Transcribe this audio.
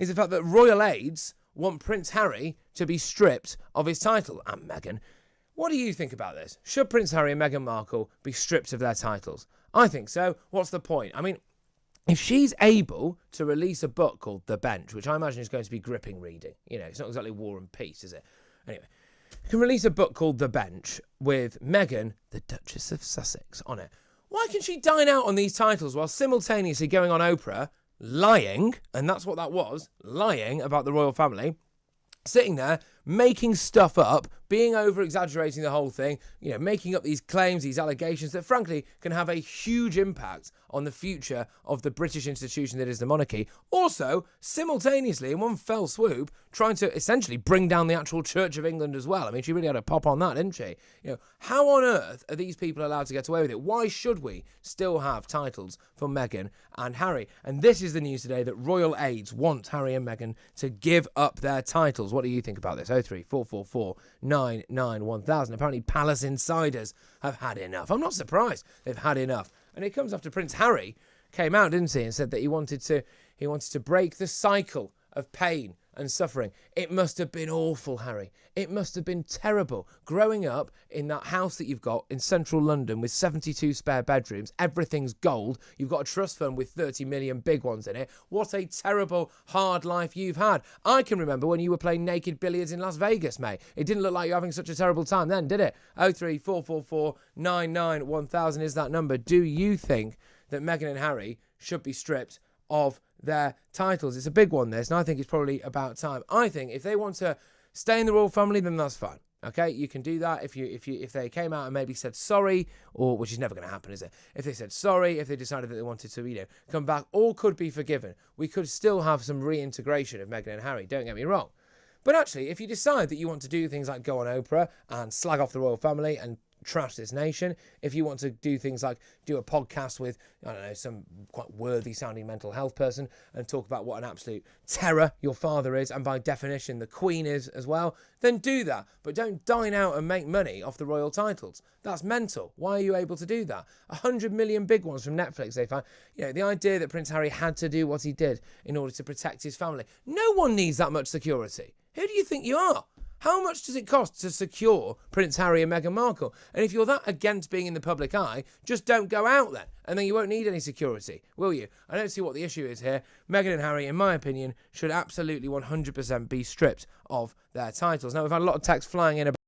is the fact that royal aides want Prince Harry to be stripped of his title. And Meghan, what do you think about this? Should Prince Harry and Meghan Markle be stripped of their titles? I think so. What's the point? I mean, if she's able to release a book called The Bench, which I imagine is going to be gripping reading, it's not exactly War and Peace, is it? Anyway, you can release a book called The Bench with Meghan, the Duchess of Sussex, on it. Why can she dine out on these titles while simultaneously going on Oprah, lying, and that's what that was, lying about the royal family, sitting there, making stuff up, being over-exaggerating the whole thing, making up these claims, these allegations that, frankly, can have a huge impact on the future of the British institution that is the monarchy. Also, simultaneously, in one fell swoop, trying to essentially bring down the actual Church of England as well. I mean, she really had a pop on that, didn't she? How on earth are these people allowed to get away with it? Why should we still have titles for Meghan and Harry? And this is the news today that royal aides want Harry and Meghan to give up their titles. What do you think about this? 03444 99 1000. Apparently, palace insiders have had enough. I'm not surprised they've had enough. And it comes after Prince Harry came out, didn't he, and said that he wanted to break the cycle of pain and suffering. It must have been awful, Harry. It must have been terrible growing up in that house that you've got in central London with 72 spare bedrooms. Everything's gold. You've got a trust fund with 30 million big ones in it. What a terrible, hard life you've had. I can remember when you were playing naked billiards in Las Vegas, mate. It didn't look like you were having such a terrible time then, did it? 03444 99 1000 is that number. Do you think that Meghan and Harry should be stripped of their titles? It's a big one, this, and I think it's probably about time. I think if they want to stay in the royal family, then that's fine. Okay, you can do that if they came out and maybe said sorry, or which is never going to happen, is it? If they said sorry, if they decided that they wanted to, come back, all could be forgiven. We could still have some reintegration of Meghan and Harry. Don't get me wrong. But actually, if you decide that you want to do things like go on Oprah and slag off the royal family and trash this nation, if you want to do things like do a podcast with, some quite worthy sounding mental health person and talk about what an absolute terror your father is, and by definition the Queen is as well, then do that. But don't dine out and make money off the royal titles. That's mental. Why are you able to do that? 100 million big ones from Netflix they found. The idea that Prince Harry had to do what he did in order to protect his family. No one needs that much security. Who do you think you are? How much does it cost to secure Prince Harry and Meghan Markle? And if you're that against being in the public eye, just don't go out then. And then you won't need any security, will you? I don't see what the issue is here. Meghan and Harry, in my opinion, should absolutely 100% be stripped of their titles. Now, we've had a lot of text flying in about